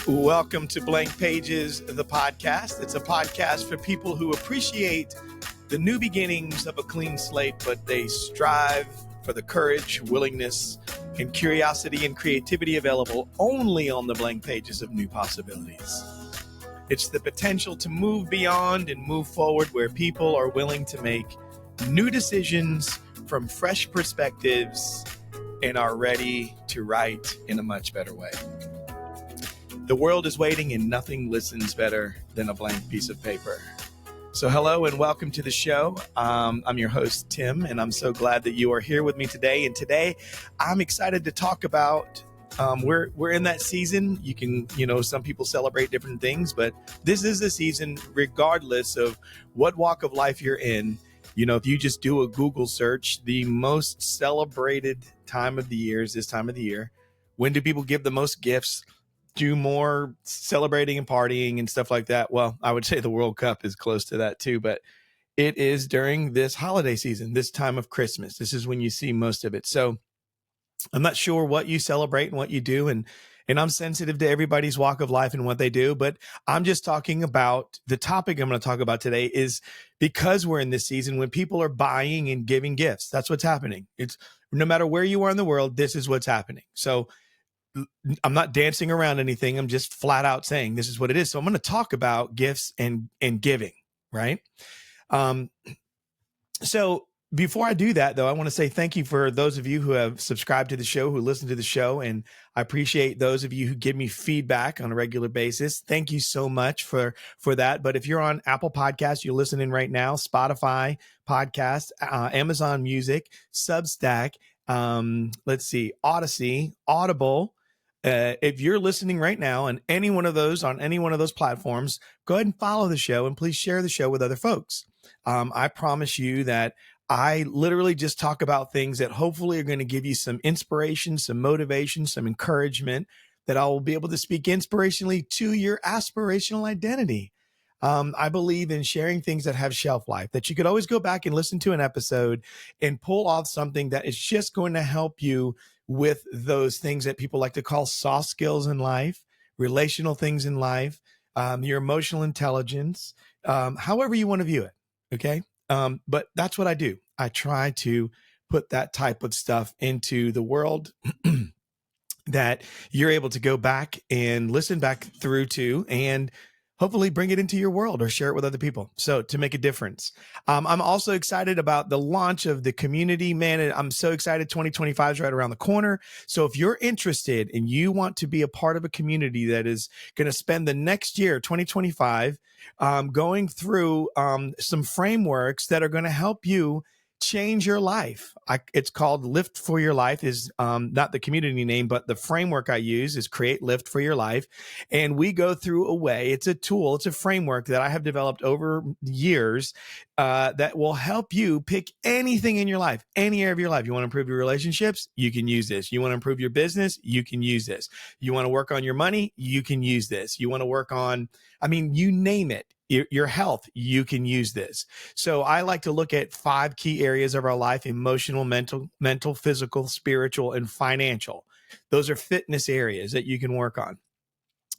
Welcome to Blank Pages, the podcast. It's a podcast for people who appreciate the new beginnings of a clean slate, but they strive for the courage, willingness, and curiosity and creativity available only on the blank pages of new possibilities. It's the potential to move beyond and move forward where people are willing to make new decisions from fresh perspectives and are ready to write in a much better way. The world is waiting and nothing listens better than a blank piece of paper. So hello and welcome to the show. I'm your host, Tim, and I'm so glad that you are here with me today. And today I'm excited to talk about, we're in that season. You can, some people celebrate different things, but this is the season regardless of what walk of life you're in. If you just do a Google search, the most celebrated time of the year is this time of the year. When do people give the most gifts? Do more celebrating and partying and stuff like that? Well, I would say the World Cup is close to that too, but it is during this holiday season, this time of Christmas. This is when you see most of it. So I'm not sure what you celebrate and what you do, and I'm sensitive to everybody's walk of life and what they do, but I'm just talking about the topic I'm going to talk about today is because we're in this season when people are buying and giving gifts. That's what's happening. It's no matter where you are in the world, this is what's happening. So I'm not dancing around anything. I'm just flat out saying this is what it is. So I'm going to talk about gifts and giving, right? So before I do that, though, I want to say thank you for those of you who have subscribed to the show, who listen to the show, and I appreciate those of you who give me feedback on a regular basis. Thank you so much for that. But if you're on Apple Podcasts, you're listening right now, Spotify podcast, Amazon Music, Substack, Odyssey, Audible. If you're listening right now on any one of those platforms, go ahead and follow the show and please share the show with other folks. I promise you that I literally just talk about things that hopefully are going to give you some inspiration, some motivation, some encouragement, that I will be able to speak inspirationally to your aspirational identity. I believe in sharing things that have shelf life, that you could always go back and listen to an episode and pull off something that is just going to help you with those things that people like to call soft skills in life, relational things in life, your emotional intelligence, however you want to view it. Okay. But that's what I do. I try to put that type of stuff into the world that you're able to go back and listen back through to and hopefully bring it into your world or share it with other people. So to make a difference. I'm also excited about the launch of the community, man. I'm so excited. 2025 is right around the corner. So if you're interested and you want to be a part of a community that is going to spend the next year, 2025, going through some frameworks that are going to help you change your life. It's called Lift for Your Life, is not the community name, but the framework I use is Create Lift for Your Life. And we go through a way, it's a tool, it's a framework that I have developed over years that will help you pick anything in your life, any area of your life. You want to improve your relationships? You can use this. You want to improve your business? You can use this. You want to work on your money? You can use this. You want to work on, you name it. Your health, you can use this. So I like to look at 5 key areas of our life: emotional, mental, physical, spiritual, and financial. Those are fitness areas that you can work on.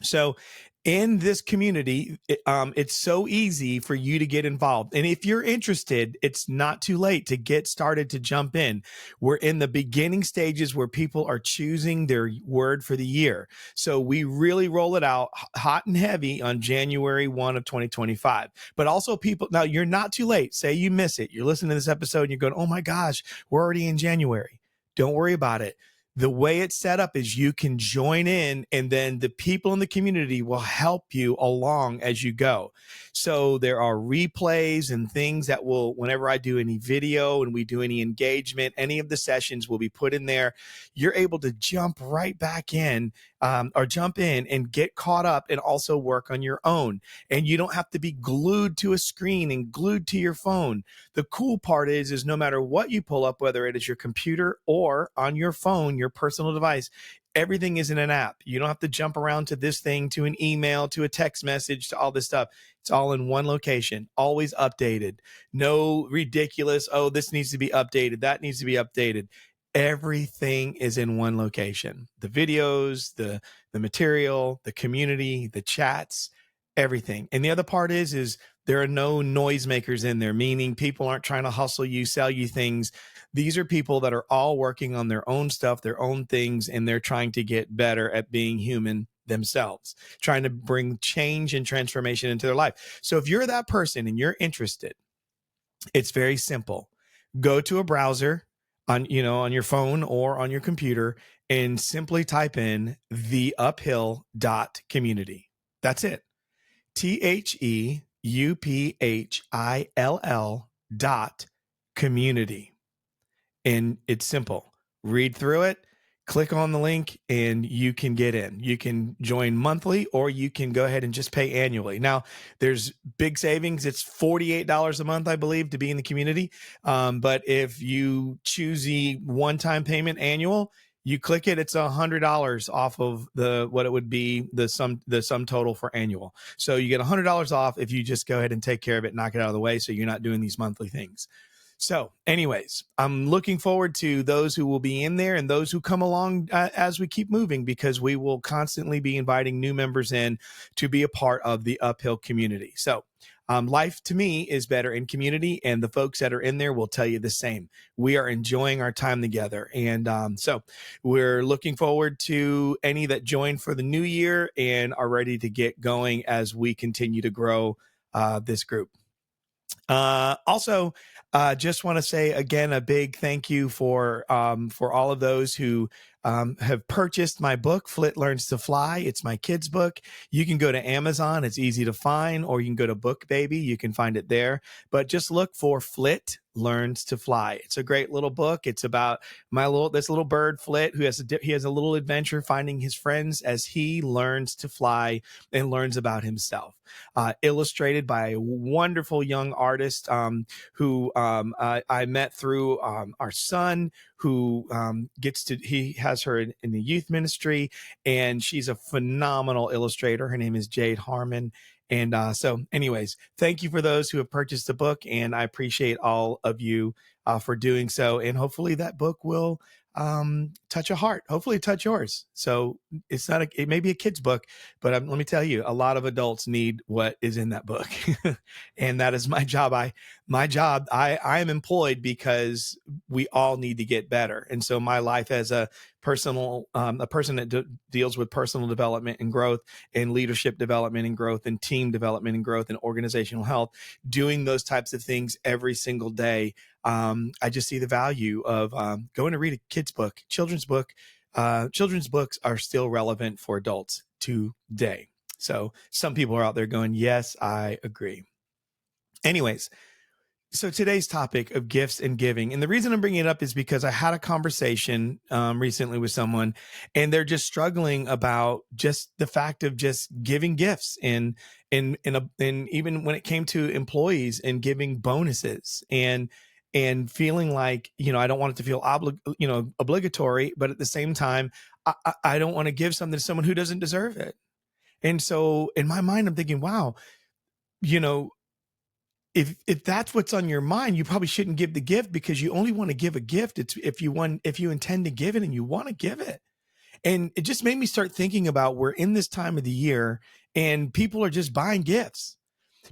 So in this community, it's so easy for you to get involved. And if you're interested, it's not too late to get started, to jump in. We're in the beginning stages where people are choosing their word for the year. So we really roll it out hot and heavy on January 1 of 2025. But also people, now you're not too late. Say you miss it. You're listening to this episode and you're going, oh my gosh, we're already in January. Don't worry about it. The way it's set up is you can join in and then the people in the community will help you along as you go. So there are replays and things that will, whenever I do any video and we do any engagement, any of the sessions will be put in there. You're able to jump right back in or jump in and get caught up and also work on your own. And you don't have to be glued to a screen and glued to your phone. The cool part is no matter what you pull up, whether it is your computer or on your phone, your personal device, everything is in an app. You don't have to jump around to this thing, to an email, to a text message, to all this stuff. It's all in one location, always updated. No ridiculous, oh, this needs to be updated, that needs to be updated. Everything is in one location. The videos, the material, the community, the chats, everything. And the other part is there are no noisemakers in there, meaning people aren't trying to hustle you, sell you things. These are people that are all working on their own stuff, their own things, and they're trying to get better at being human themselves, trying to bring change and transformation into their life. So if you're that person and you're interested, it's very simple. Go to a browser on your phone or on your computer and simply type in theuphill.community. That's it. THEUPHILL.community. And it's simple. Read through it, click on the link, and you can get in. You can join monthly, or you can go ahead and just pay annually. Now, there's big savings. It's $48 a month, I believe, to be in the community. But if you choose the one-time payment annual, you click it, it's $100 off of what it would be the sum total for annual. So you get $100 off if you just go ahead and take care of it, knock it out of the way, so you're not doing these monthly things. So anyways, I'm looking forward to those who will be in there and those who come along as we keep moving, because we will constantly be inviting new members in to be a part of the Uphill community. So life to me is better in community, and the folks that are in there will tell you the same. We are enjoying our time together. And so we're looking forward to any that join for the new year and are ready to get going as we continue to grow this group. Also, just want to say again a big thank you for all of those who have purchased my book, Flit Learns to Fly. It's my kids' book. You can go to Amazon. It's easy to find, or you can go to BookBaby. You can find it there. But just look for Flit Learns to Fly. It's a great little book. It's about this little bird, Flit, who has a little adventure finding his friends as he learns to fly and learns about himself. Illustrated by a wonderful young artist who I met through our son, who he has her in the youth ministry, and she's a phenomenal illustrator. Her name is Jade Harmon. And so anyways, thank you for those who have purchased the book, and I appreciate all of you for doing so. And hopefully that book will touch a heart, hopefully touch yours. So it may be a kid's book, but let me tell you, a lot of adults need what is in that book. And that is my job. I am employed because we all need to get better. And so my life as a person that deals with personal development and growth and leadership development and growth and team development and growth and organizational health, doing those types of things every single day. I just see the value of going to read a kid's book, children's book. Children's books are still relevant for adults today. So some people are out there going, yes, I agree. Anyways, so today's topic of gifts and giving, and the reason I'm bringing it up is because I had a conversation recently with someone, and they're just struggling about just the fact of just giving gifts, and even when it came to employees and giving bonuses, and feeling like, I don't want it to feel obligatory, but at the same time, I don't want to give something to someone who doesn't deserve it. And so in my mind, I'm thinking, wow, if that's what's on your mind, you probably shouldn't give the gift, because you only want to give a gift. It's if you intend to give it and you want to give it. And it just made me start thinking about, we're in this time of the year and people are just buying gifts.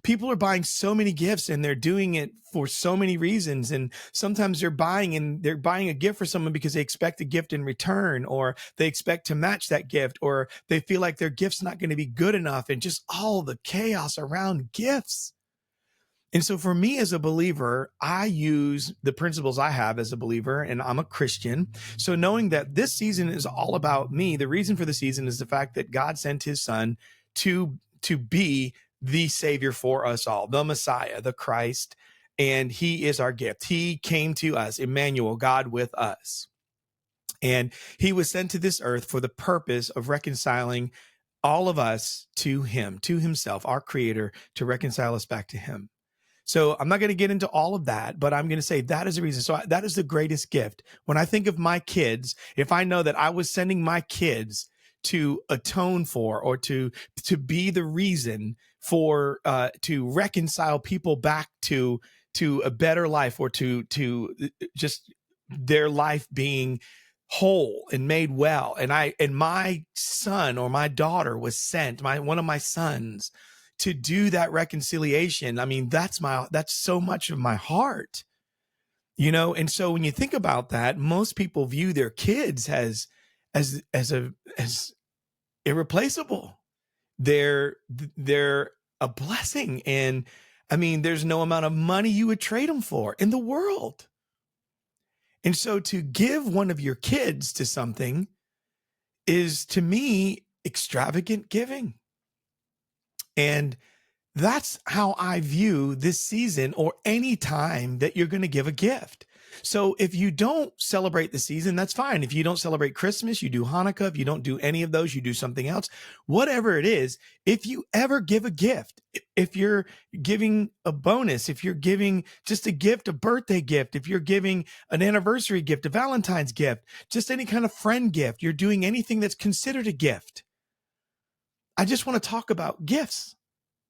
People are buying so many gifts, and they're doing it for so many reasons. And sometimes they're buying a gift for someone because they expect a gift in return, or they expect to match that gift, or they feel like their gift's not going to be good enough, and just all the chaos around gifts. And so for me as a believer, I use the principles I have as a believer, and I'm a Christian. So knowing that this season is all about me, the reason for the season is the fact that God sent his son to be the Savior for us all, the Messiah, the Christ, and he is our gift. He came to us, Emmanuel, God with us. And he was sent to this earth for the purpose of reconciling all of us to him, to himself, our creator, to reconcile us back to him. So I'm not going to get into all of that, but I'm going to say that is the reason. So that is the greatest gift. When I think of my kids, if I know that I was sending my kids to atone for, or to be the reason for, to reconcile people back to a better life, or to just their life being whole and made well. And my son or my daughter was sent, one of my sons, to do that reconciliation. I mean, that's so much of my heart, And so when you think about that, most people view their kids as irreplaceable. They're a blessing. And I mean, there's no amount of money you would trade them for in the world. And so to give one of your kids to something is, to me, extravagant giving. And that's how I view this season, or any time that you're going to give a gift. So if you don't celebrate the season, that's fine. If you don't celebrate Christmas, you do Hanukkah. If you don't do any of those, you do something else. Whatever it is, if you ever give a gift, if you're giving a bonus, if you're giving just a gift, a birthday gift, if you're giving an anniversary gift, a Valentine's gift, just any kind of friend gift, you're doing anything that's considered a gift. I just want to talk about gifts.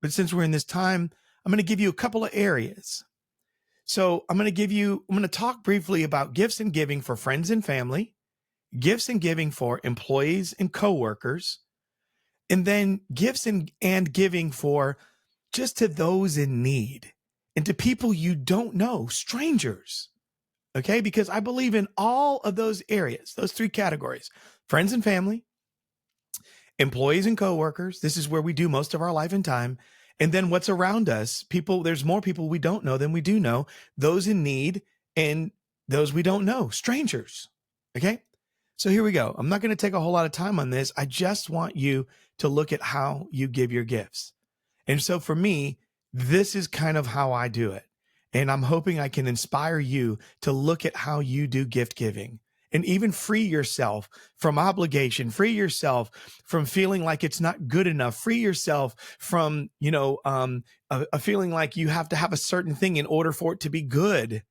But since we're in this time, I'm going to give you a couple of areas. So I'm going to talk briefly about gifts and giving for friends and family, gifts and giving for employees and coworkers, and then gifts and giving for just to those in need and to people you don't know, strangers. Okay? Because I believe in all of those areas, those three categories: friends and family, employees and coworkers. This is where we do most of our life and time. And then what's around us, people, there's more people we don't know than we do know, those in need and those we don't know, strangers. Okay. So here we go. I'm not going to take a whole lot of time on this. I just want you to look at how you give your gifts. And so for me, this is kind of how I do it. And I'm hoping I can inspire you to look at how you do gift giving. And even free yourself from obligation, free yourself from feeling like it's not good enough, free yourself from, a feeling like you have to have a certain thing in order for it to be good.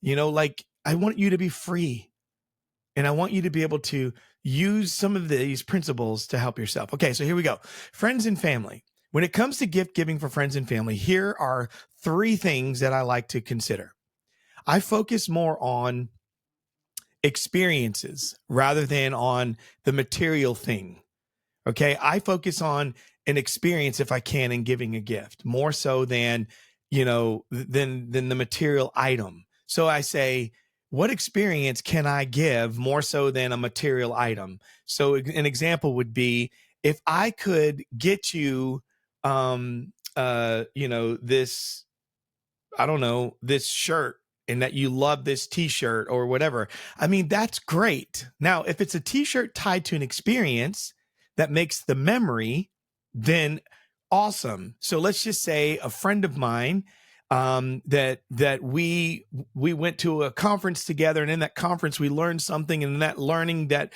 Like, I want you to be free, and I want you to be able to use some of these principles to help yourself. Okay, so here we go. Friends and family. When it comes to gift giving for friends and family, here are 3 things that I like to consider. I focus more on experiences rather than on the material thing. Okay. I focus on an experience, if I can, in giving a gift, more so than the material item. So I say, what experience can I give more so than a material item? So an example would be, if I could get you, this, this shirt, and that you love this t-shirt or whatever. I mean, that's great. Now, if it's a t-shirt tied to an experience that makes the memory, then awesome. So let's just say a friend of mine, that we went to a conference together, and in that conference we learned something, and in that learning that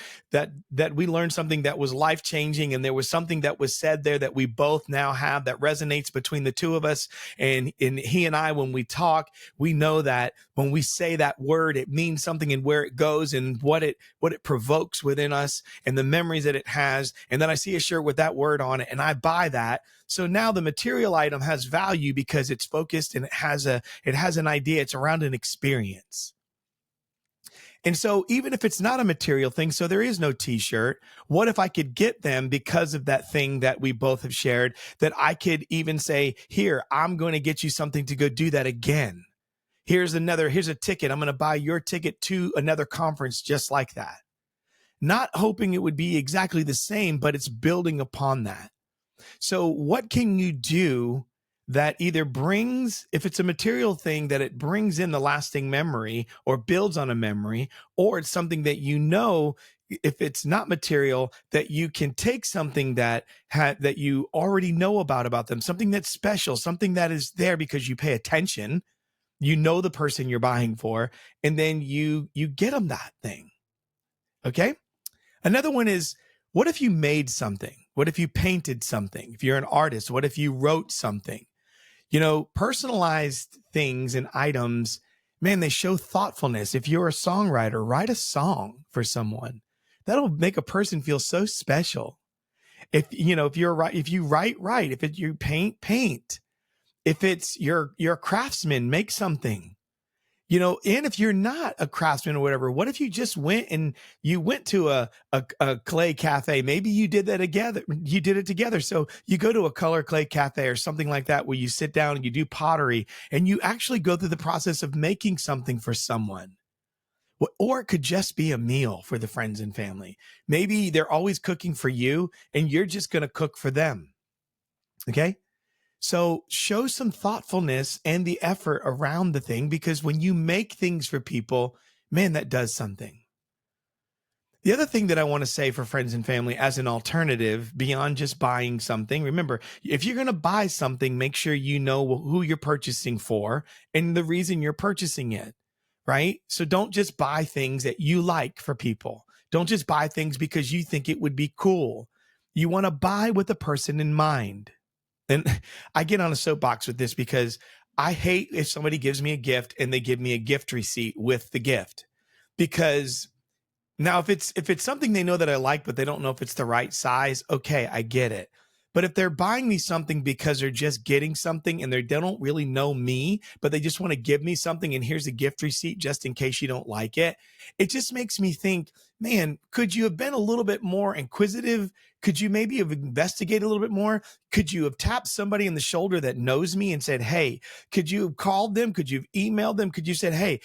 we learned something that was life-changing, and there was something that was said there that we both now have that resonates between the two of us. And he and I, when we talk, we know that when we say that word, it means something, and where it goes and what it provokes within us and the memories that it has. And then I see a shirt with that word on it and I buy that. So now the material item has value because it's focused and it has an idea. It's around an experience. And so even if it's not a material thing, so there is no t-shirt, what if I could get them because of that thing that we both have shared, that I could even say, here, I'm going to get you something to go do that again. Here's a ticket. I'm going to buy your ticket to another conference just like that. Not hoping it would be exactly the same, but it's building upon that. So what can you do that either brings, if it's a material thing, that it brings in the lasting memory or builds on a memory, or it's something that if it's not material, that you can take something that you already know about them, something that's special, something that is there because you pay attention, the person you're buying for, and then you get them that thing. Okay. Another one is, what if you made something? What if you painted something? If you're an artist, what if you wrote something? Personalized things and items, man, they show thoughtfulness. If you're a songwriter, write a song for someone. That'll make a person feel so special. If you write, if you paint. If it's you're a craftsman, make something. And if you're not a craftsman or whatever, what if you just went and you went to a clay cafe? Maybe you did that together. You did it together. So you go to a color clay cafe or something like that, where you sit down and you do pottery and you actually go through the process of making something for someone. Or it could just be a meal for the friends and family. Maybe they're always cooking for you and you're just going to cook for them. Okay. So show some thoughtfulness and the effort around the thing, because when you make things for people, man, that does something. The other thing that I want to say for friends and family as an alternative beyond just buying something, remember, if you're going to buy something, make sure you know who you're purchasing for and the reason you're purchasing it, right? So don't just buy things that you like for people. Don't just buy things because you think it would be cool. You want to buy with a person in mind. And I get on a soapbox with this because I hate if somebody gives me a gift and they give me a gift receipt with the gift. Because now if it's something they know that I like, but they don't know if it's the right size, okay, I get it. But if they're buying me something because they're just getting something and they don't really know me, but they just want to give me something and here's a gift receipt just in case you don't like it, it just makes me think, man, could you have been a little bit more inquisitive? Could you maybe have investigated a little bit more? Could you have tapped somebody on the shoulder that knows me and said, hey, could you have called them? Could you have emailed them? Could you said, hey,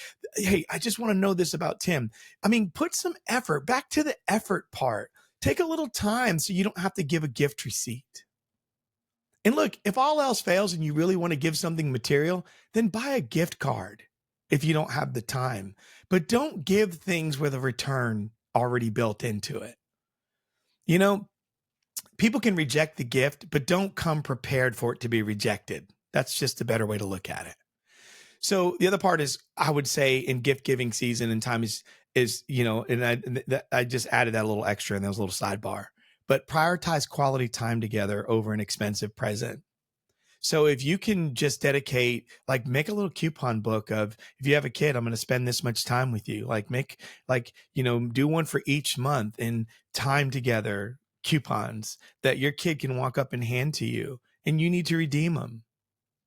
I just want to know this about Tim. I mean, put some effort back to the effort part. Take a little time so you don't have to give a gift receipt. And look, if all else fails and you really want to give something material, then buy a gift card if you don't have the time. But don't give things with a return already built into it. People can reject the gift, but don't come prepared for it to be rejected. That's just a better way to look at it. So the other part is, I would say, in gift giving season and time is and I just added that a little extra, and that was a little sidebar. But prioritize quality time together over an expensive present. So if you can just dedicate, like, make a little coupon book of, if you have a kid, I'm going to spend this much time with you. Do one for each month, and time together coupons that your kid can walk up and hand to you, and you need to redeem them.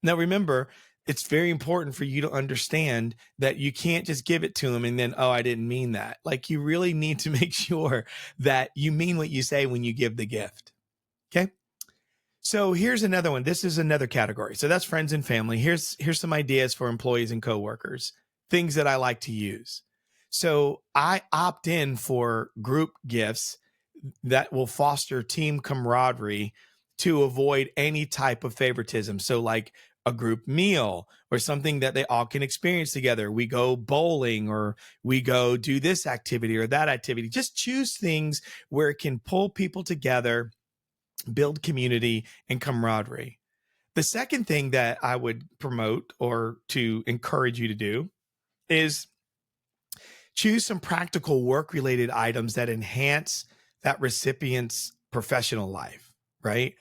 Now, remember, it's very important for you to understand that you can't just give it to them and then, oh, I didn't mean that. Like, you really need to make sure that you mean what you say when you give the gift. Okay. So here's another one. This is another category. So that's friends and family. Here's some ideas for employees and coworkers, things that I like to use. So I opt in for group gifts that will foster team camaraderie to avoid any type of favoritism. So like a group meal or something that they all can experience together. We go bowling, or we go do this activity or that activity. Just choose things where it can pull people together, build community and camaraderie. The second thing that I would promote or to encourage you to do is choose some practical work-related items that enhance that recipient's professional life, right?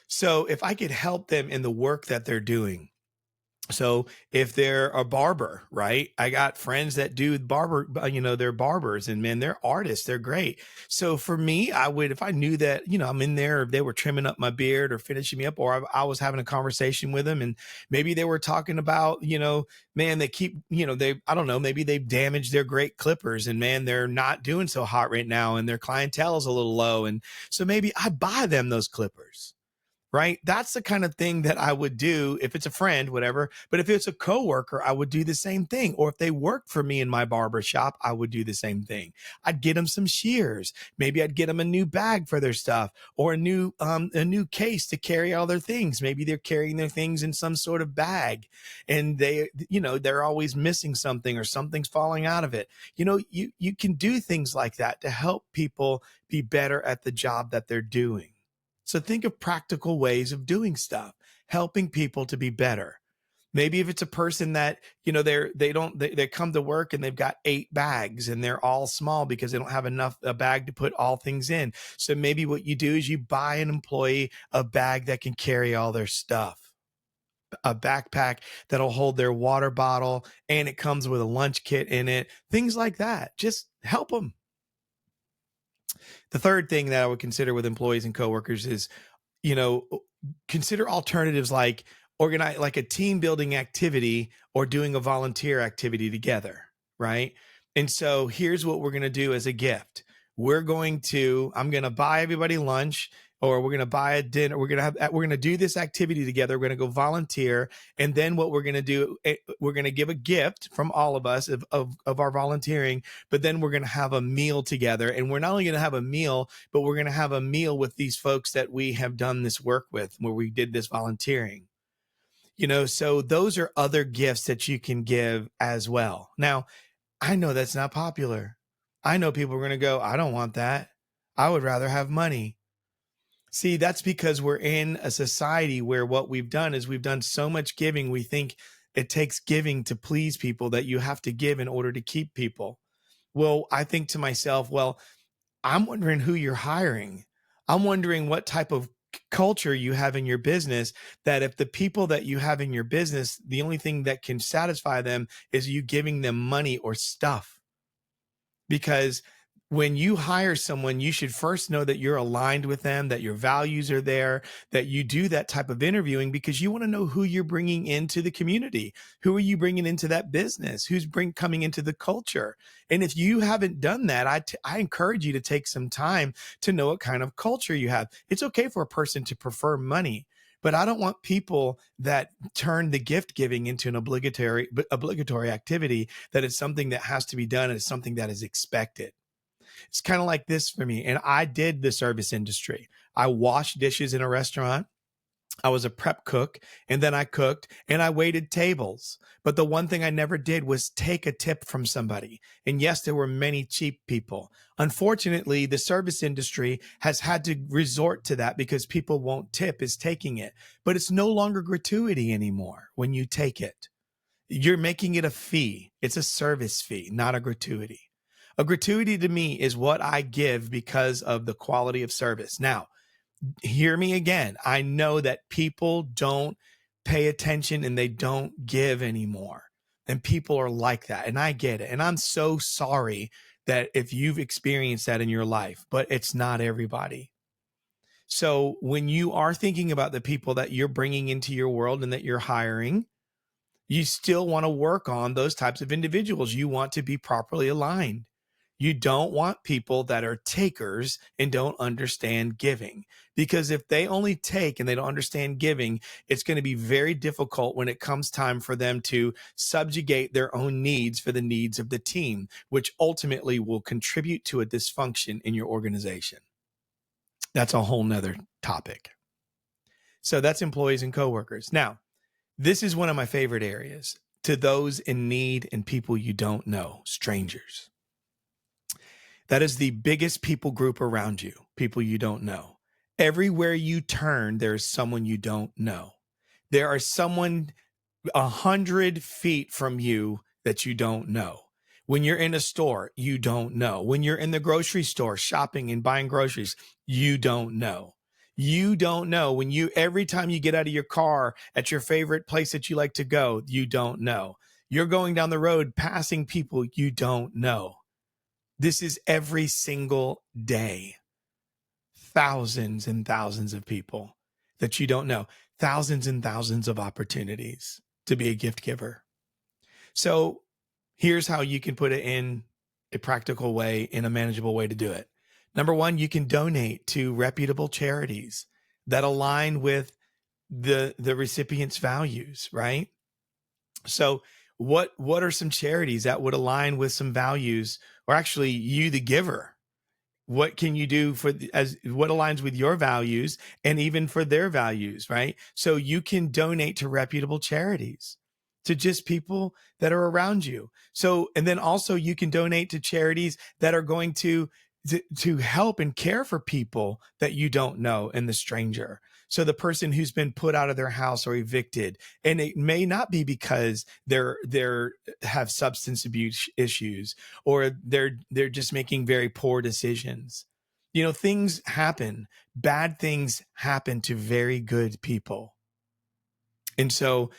So if I could help them in the work that they're doing. So if they're a barber, right? I got friends that do they're barbers, and man, they're artists. They're great. So for me, I would, if I knew that, I'm in there, if they were trimming up my beard or finishing me up, or I was having a conversation with them and maybe they were talking about, man, they keep, I don't know, maybe they've damaged their great clippers and man, they're not doing so hot right now and their clientele is a little low. And so maybe I buy them those clippers. Right? That's the kind of thing that I would do if it's a friend, whatever. But if it's a coworker, I would do the same thing. Or if they worked for me in my barber shop, I would do the same thing. I'd get them some shears. Maybe I'd get them a new bag for their stuff, or a new case to carry all their things. Maybe they're carrying their things in some sort of bag and they're always missing something or something's falling out of it. You can do things like that to help people be better at the job that they're doing. So think of practical ways of doing stuff, helping people to be better. Maybe if it's a person that, they come to work and they've got 8 bags and they're all small because they don't have a bag to put all things in. So maybe what you do is you buy an employee a bag that can carry all their stuff, a backpack that'll hold their water bottle, and it comes with a lunch kit in it, things like that. Just help them. The third thing that I would consider with employees and coworkers is, consider alternatives like organize like a team building activity or doing a volunteer activity together, right? And so here's what we're going to do as a gift. I'm going to buy everybody lunch, or we're going to buy a dinner. We're going to do this activity together. We're going to go volunteer. And then what we're going to do, we're going to give a gift from all of us of our volunteering, but then we're going to have a meal together. And we're not only going to have a meal, but we're going to have a meal with these folks that we have done this work with, where we did this volunteering. So those are other gifts that you can give as well. Now, I know that's not popular. I know people are going to go, I don't want that. I would rather have money. See, that's because we're in a society where what we've done is we've done so much giving. We think it takes giving to please people, that you have to give in order to keep people. Well, I think to myself, well, I'm wondering who you're hiring. I'm wondering what type of culture you have in your business, that if the people that you have in your business, the only thing that can satisfy them is you giving them money or stuff. Because when you hire someone, you should first know that you're aligned with them, that your values are there, that you do that type of interviewing, because you want to know who you're bringing into the community. Who are you bringing into that business? Who's coming into the culture? And if you haven't done that, I encourage you to take some time to know what kind of culture you have. It's okay for a person to prefer money, but I don't want people that turn the gift giving into an obligatory activity, that it's something that has to be done and it's something that is expected. It's kind of like this for me. And I did the service industry. I washed dishes in a restaurant. I was a prep cook, and then I cooked and I waited tables. But the one thing I never did was take a tip from somebody. And yes, there were many cheap people. Unfortunately, the service industry has had to resort to that because people won't tip is taking it. But it's no longer gratuity anymore when you take it. You're making it a fee. It's a service fee, not a gratuity. A gratuity to me is what I give because of the quality of service. Now, hear me again. I know that people don't pay attention and they don't give anymore. And people are like that. And I get it. And I'm so sorry that if you've experienced that in your life, but it's not everybody. So when you are thinking about the people that you're bringing into your world and that you're hiring, you still want to work on those types of individuals. You want to be properly aligned. You don't want people that are takers and don't understand giving, because if they only take and they don't understand giving, it's going to be very difficult when it comes time for them to subjugate their own needs for the needs of the team, which ultimately will contribute to a dysfunction in your organization. That's a whole nother topic. So that's employees and coworkers. Now, this is one of my favorite areas: to those in need and people you don't know, strangers. That is the biggest people group around you, people you don't know. Everywhere you turn, there's someone you don't know. There are someone 100 feet from you that you don't know. When you're in a store, you don't know. When you're in the grocery store shopping and buying groceries, you don't know. You don't know. Every time you get out of your car at your favorite place that you like to go, you don't know. You're going down the road passing people you don't know. This is every single day. Thousands and thousands of people that you don't know. Thousands and thousands of opportunities to be a gift giver. So here's how you can put it in a practical way, in a manageable way to do it. Number one, you can donate to reputable charities that align with the recipient's values, right? So what are some charities that would align with some values, or actually you, the giver? What can you do what aligns with your values and even for their values, right? So you can donate to reputable charities, to just people that are around you. So, and then also you can donate to charities that are going to help and care for people that you don't know and the stranger. So the person who's been put out of their house or evicted, and it may not be because they're have substance abuse issues, or they're just making very poor decisions. Things happen. Bad things happen to very good people. And so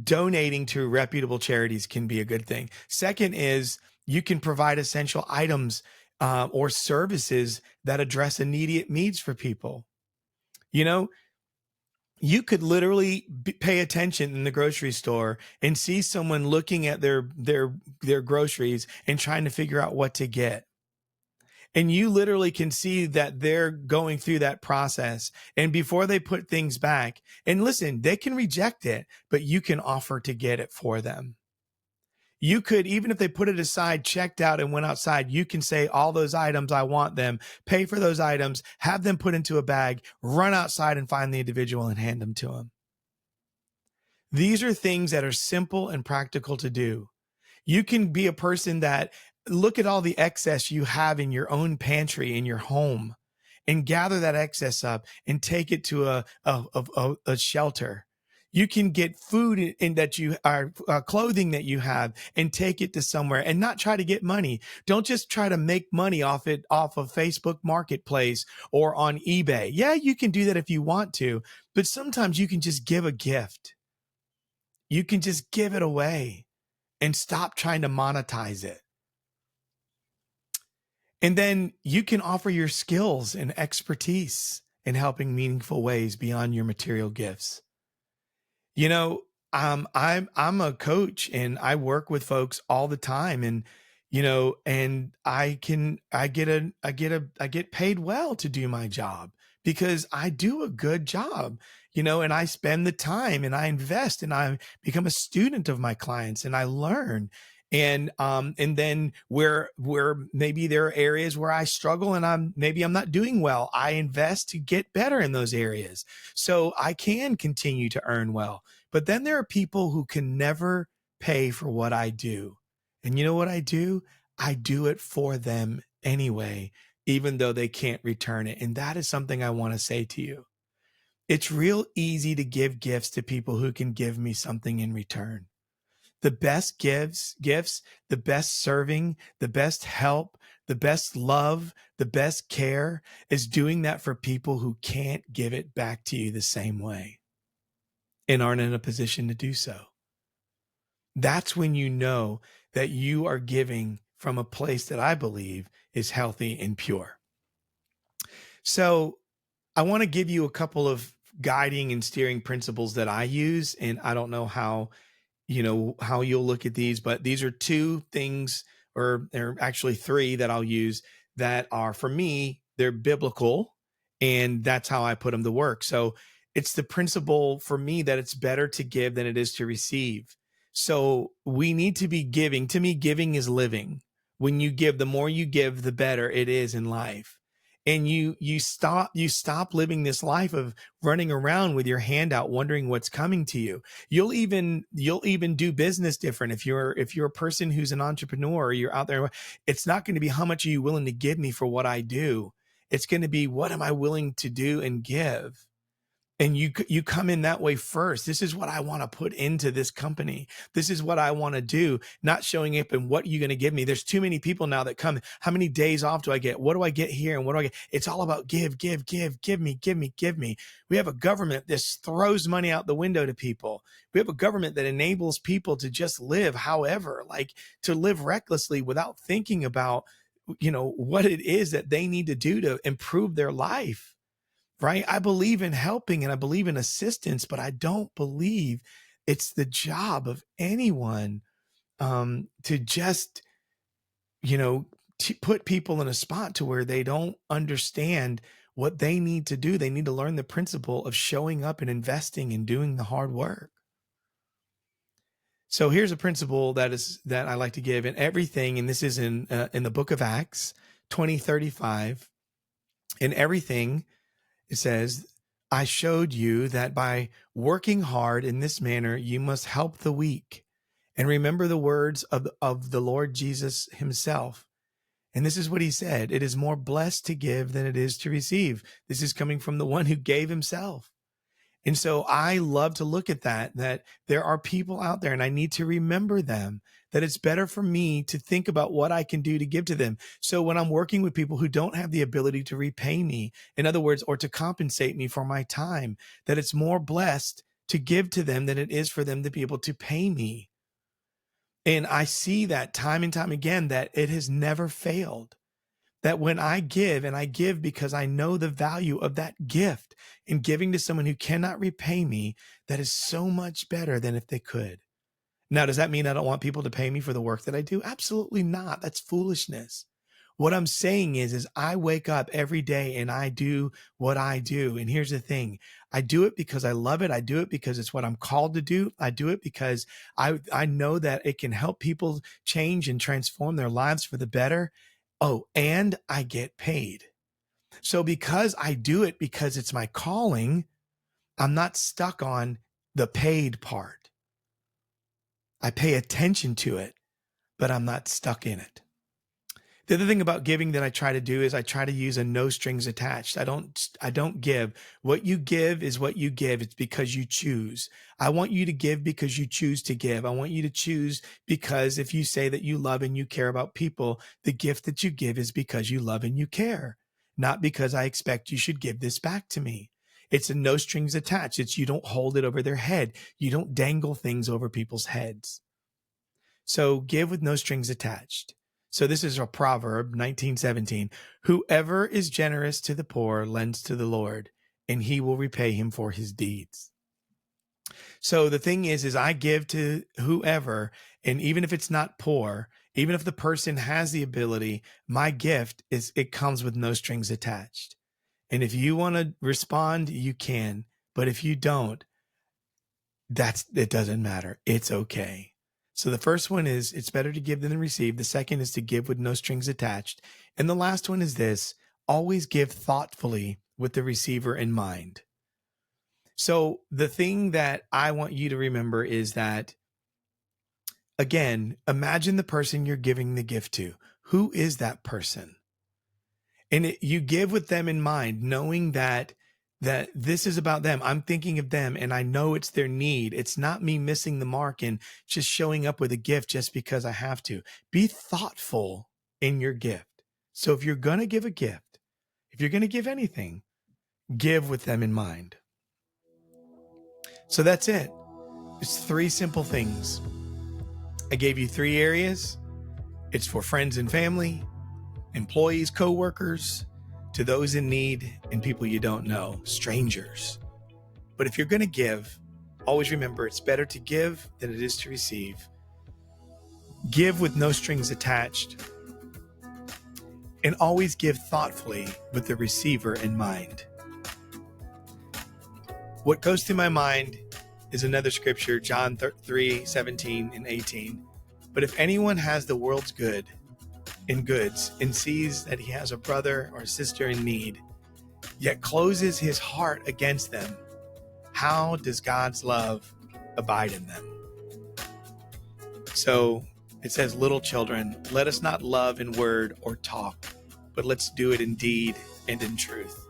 donating to reputable charities can be a good thing. Second is you can provide essential items or services that address immediate needs for people. You could literally pay attention in the grocery store and see someone looking at their groceries and trying to figure out what to get. And you literally can see that they're going through that process. And before they put things back, and listen, they can reject it, but you can offer to get it for them. You could, even if they put it aside, checked out and went outside, you can say, all those items, I want them, pay for those items, have them put into a bag, run outside and find the individual and hand them to them. These are things that are simple and practical to do. You can be a person that look at all the excess you have in your own pantry in your home and gather that excess up and take it to a shelter. You can get food in that you are clothing that you have and take it to somewhere and not try to get money. Don't just try to make money off of Facebook Marketplace or on eBay. Yeah, you can do that if you want to, but sometimes you can just give a gift. You can just give it away and stop trying to monetize it. And then you can offer your skills and expertise in helping meaningful ways beyond your material gifts. You know, I'm a coach and I work with folks all the time, and and I get paid well to do my job because I do a good job, and I spend the time and I invest and I become a student of my clients and I learn. And then where maybe there are areas where I struggle and I'm not doing well, I invest to get better in those areas so I can continue to earn well. But then there are people who can never pay for what I do. And you know what I do? I do it for them anyway, even though they can't return it. And that is something I want to say to you. It's real easy to give gifts to people who can give me something in return. The best gifts, the best serving, the best help, the best love, the best care is doing that for people who can't give it back to you the same way and aren't in a position to do so. That's when you know that you are giving from a place that I believe is healthy and pure. So I want to give you a couple of guiding and steering principles that I use, and I don't know how you'll look at these, but these are two things, or they're actually three that I'll use that are, for me, they're biblical, and that's how I put them to work. So it's the principle for me that it's better to give than it is to receive. So we need to be giving. To me, giving is living. When you give, the more you give, the better it is in life. And you stop living this life of running around with your hand out wondering what's coming to you. You'll even do business different. If you're a person who's an entrepreneur, or you're out there, it's not going to be how much are you willing to give me for what I do. It's going to be, what am I willing to do and give? And you come in that way first. This is what I want to put into this company. This is what I want to do, not showing up and what are you going to give me? There's too many people now that come. How many days off do I get? What do I get here? And what do I get? It's all about give me. We have a government that throws money out the window to people. We have a government that enables people to just live however, like to live recklessly without thinking about, what it is that they need to do to improve their life. Right? I believe in helping and I believe in assistance, but I don't believe it's the job of anyone to just, put people in a spot to where they don't understand what they need to do. They need to learn the principle of showing up and investing and doing the hard work. So here's a principle that I like to give in everything, and this is in the book of Acts 20:35. In everything, it says, I showed you that by working hard in this manner, you must help the weak. And remember the words of the Lord Jesus himself. And this is what he said. It is more blessed to give than it is to receive. This is coming from the one who gave himself. And so I love to look at that there are people out there and I need to remember them, that it's better for me to think about what I can do to give to them. So when I'm working with people who don't have the ability to repay me, in other words, or to compensate me for my time, that it's more blessed to give to them than it is for them to be able to pay me. And I see that time and time again, that it has never failed. that when I give, and I give because I know the value of that gift, and giving to someone who cannot repay me, that is so much better than if they could. Now, does that mean I don't want people to pay me for the work that I do? Absolutely not. That's foolishness. What I'm saying is I wake up every day and I do what I do. And here's the thing. I do it because I love it. I do it because it's what I'm called to do. I do it because I know that it can help people change and transform their lives for the better. Oh, and I get paid. So because I do it because it's my calling, I'm not stuck on the paid part. I pay attention to it, but I'm not stuck in it. The other thing about giving that I try to do is I try to use a no strings attached. I don't give. What you give is what you give. It's because you choose. I want you to give because you choose to give. I want you to choose because if you say that you love and you care about people, the gift that you give is because you love and you care, not because I expect you should give this back to me. It's a no strings attached. It's you don't hold it over their head. You don't dangle things over people's heads. So give with no strings attached. So this is a proverb, 19:17. Whoever is generous to the poor lends to the Lord, and he will repay him for his deeds. So the thing is I give to whoever, and even if it's not poor, even if the person has the ability, my gift it comes with no strings attached. And if you want to respond, you can. But if you don't, it doesn't matter. It's okay. So the first one is it's better to give than to receive. The second is to give with no strings attached. And the last one is this: always give thoughtfully with the receiver in mind. So the thing that I want you to remember is that, again, imagine the person you're giving the gift to. Who is that person? And you give with them in mind, knowing that this is about them. I'm thinking of them and I know it's their need. It's not me missing the mark and just showing up with a gift just because I have to. Be thoughtful in your gift. So if you're going to give a gift, if you're going to give anything, give with them in mind. So that's it. It's 3 simple things. I gave you 3 areas. It's for friends and family, employees, coworkers, to those in need, and people you don't know, strangers. But if you're going to give, always remember it's better to give than it is to receive. Give with no strings attached, and always give thoughtfully with the receiver in mind. What goes through my mind is another scripture, John 3:17 and 18. But if anyone has the world's goods and sees that he has a brother or sister in need, yet closes his heart against them, how does God's love abide in them? So it says, little children, let us not love in word or talk, but let's do it in deed and in truth.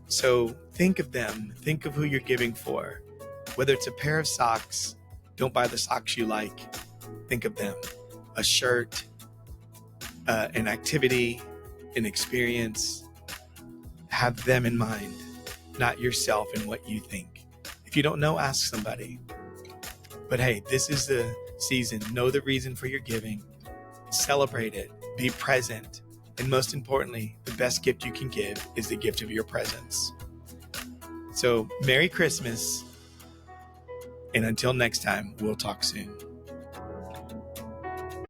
So think of them. Think of who you're giving for. Whether it's a pair of socks, don't buy the socks you like. Think of them. A shirt, an activity, an experience. Have them in mind, not yourself and what you think. If you don't know, ask somebody. But hey, this is the season. Know the reason for your giving. Celebrate it. Be present. And most importantly, the best gift you can give is the gift of your presence. So Merry Christmas. And until next time, we'll talk soon.